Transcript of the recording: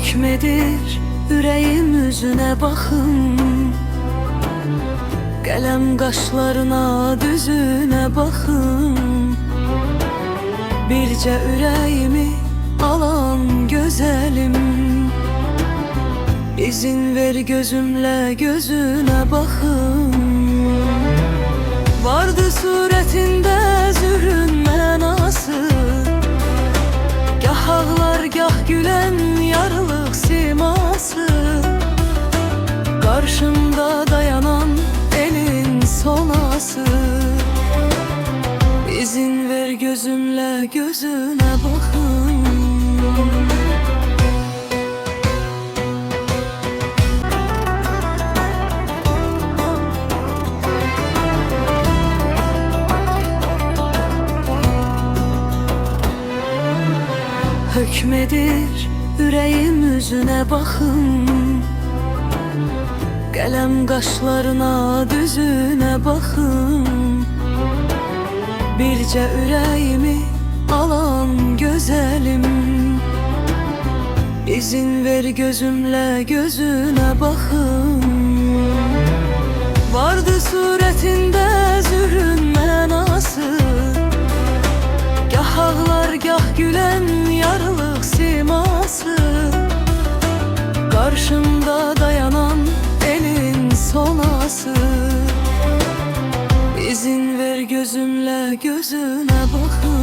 Hükmedir yüreğim üzüne bakın, kalem kaşlarına düzüne bakın. Birce yüreğimi alan güzelim, İzin ver gözümle gözüne bakın. Vardı suretinde zührün menası, gah ağlar gah gülen yarlık siması. Karşımda dayanan elin solası, İzin ver gözümle gözüne bakın. Hükmedir yüreğim yüzüne bakın, kalem kaşlarına düzüne bakın. Birce yüreğimi alan güzelim, İzin ver gözümle gözüne bakın. Vardı suretinde zührün menası, gah ağlar gah gülen yarlık siması. Karşımda dayanan elin solası, İzin ver gözümle gözüne bakın.